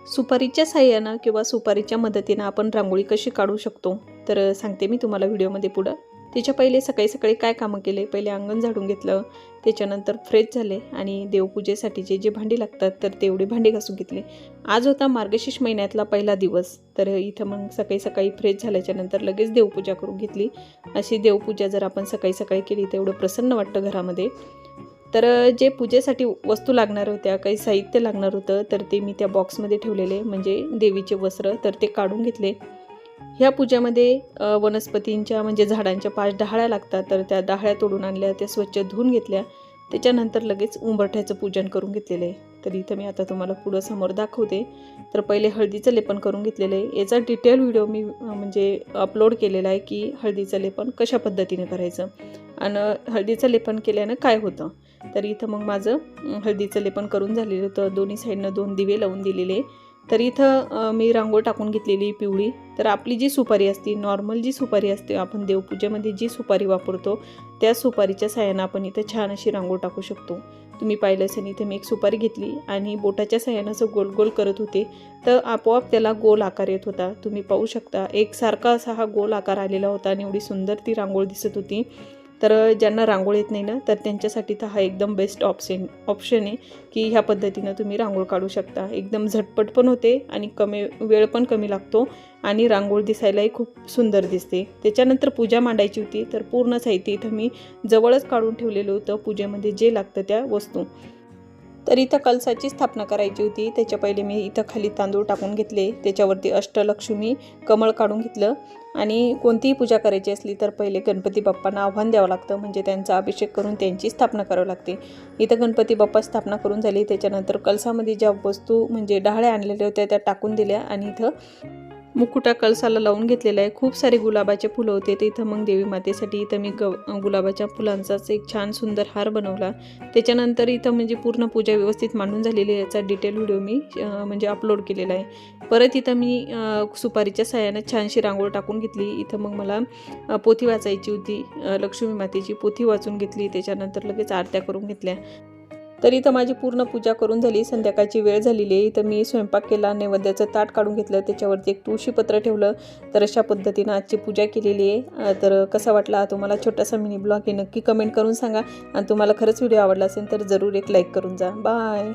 सुपारीच्या साहाय्यानं किंवा सुपारीच्या मदतीनं आपण रांगोळी कशी काढू शकतो तर सांगते मी तुम्हाला व्हिडिओमध्ये पुढं. त्याच्या पहिले सकाळी काय कामं केले, पहिले अंगण झाडून घेतलं, त्याच्यानंतर फ्रेश झाले आणि देवपूजेसाठीचे जे भांडी लागतात तर तेवढी भांडी घासून घेतली. आज होता मार्गशीर्ष महिन्यातला पहिला दिवस, तर इथं मग सकाळी फ्रेश झाल्याच्यानंतर लगेच देवपूजा करून घेतली. अशी देवपूजा जर आपण सकाळी केली तर एवढं प्रसन्न वाटतं घरामध्ये. तर जे पूजेसाठी वस्तू लागणार होत्या, काही साहित्य लागणार होतं, तर ते मी त्या बॉक्समध्ये ठेवलेले, म्हणजे देवीचे वस्त्र तर ते काढून घेतले. ह्या पूजेमध्ये वनस्पतींच्या म्हणजे झाडांच्या 5 डहाळ्या लागतात, तर त्या डहाळ्या तोडून आणल्या, त्या स्वच्छ धुवून घेतल्या. त्याच्यानंतर लगेच उंबरठ्याचं पूजन करून घेतलेलं आहे. तर इथं मी आता तुम्हाला पुढं समोर दाखवते. तर पहिले हळदीचं लेपन करून घेतलेलं आहे. याचा डिटेल व्हिडिओ मी म्हणजे अपलोड केलेला आहे की हळदीचं लेपन कशा पद्धतीने करायचं आणि हळदीचं लेपन केल्यानं काय होतं. तर इथं मग माझं हळदीचं लेपन करून झालेलं होतं. दोन्ही साईडनं 2 दिवे लावून दिलेले. तर इथं मी रांगोळ टाकून घेतलेली पिवळी. तर आपली जी सुपारी असते, नॉर्मल जी सुपारी असते, आपण देवपूजेमध्ये जी सुपारी वापरतो त्या सुपारीच्या साहाय्यानं आपण इथं छान अशी रांगोळ टाकू शकतो. तुम्ही पाहिलं असेल, इथे मी एक सुपारी घेतली आणि बोटाच्या साहाय्यानं असं गोल करत होते, तर आपोआप त्याला गोल आकार येत होता. तुम्ही पाहू शकता, एकसारखा असा हा गोल आकार आलेला होता आणि एवढी सुंदर ती रांगोळ दिसत होती. तर ज्यांना रांगोळ येत नाही ना, तर त्यांच्यासाठी तर हा एकदम बेस्ट ऑप्शन आहे की ह्या पद्धतीनं तुम्ही रांगोळ काढू शकता. एकदम झटपट पण होते आणि वेळ पण कमी लागतो आणि रांगोळ दिसायलाही खूप सुंदर दिसते. त्याच्यानंतर पूजा मांडायची होती, तर पूर्ण साहित्य इथं मी जवळच काढून ठेवलेलं होतं पूजेमध्ये जे लागतं त्या वस्तू. तर इथं कलसाची स्थापना करायची होती. त्याच्या पहिले मी इथं खाली तांदूळ टाकून घेतले, त्याच्यावरती अष्टलक्ष्मी कमळ काढून घेतलं. आणि कोणतीही पूजा करायची असली तर पहिले गणपती बाप्पांना आव्हान द्यावं लागतं, म्हणजे त्यांचा अभिषेक करून त्यांची स्थापना करावी लागते. इथं गणपती बाप्पा स्थापना करून झाली. त्याच्यानंतर कलसामध्ये ज्या वस्तू म्हणजे डहाळ्या आणलेल्या होत्या त्या टाकून दिल्या आणि इथं मुकुटा कलसाला लावून घेतलेला आहे. खूप सारे गुलाबाचे फुलं होते, ते इथं मग देवी मातेसाठी इथं मी गुलाबाच्या फुलांचाच एक छान सुंदर हार बनवला. त्याच्यानंतर इथं म्हणजे पूर्ण पूजा व्यवस्थित मांडून झालेली आहे. याचा डिटेल व्हिडिओ मी म्हणजे अपलोड केलेला आहे. परत इथं मी सुपारीच्या साहाय्यानं छानशी रांगोळ टाकून घेतली. इथं मग मला पोथी वाचायची होती, लक्ष्मी मातेची पोथी वाचून घेतली. त्याच्यानंतर लगेच आरत्या करून घेतल्या. तर इथं माझी पूर्ण पूजा करून झाली. संध्याकाळची वेळ झालेली आहे. इथं मी स्वयंपाक केला, नैवेद्याचं ताट काढून घेतलं, त्याच्यावरती एक तुळशीपत्र ठेवलं. तर अशा पद्धतीनं आजची पूजा केलेली आहे. तर कसा वाटला तुम्हाला छोटासा मिनी ब्लॉग हे नक्की कमेंट करून सांगा आणि तुम्हाला खरंच व्हिडिओ आवडला असेल तर जरूर एक लाईक करून जा. बाय.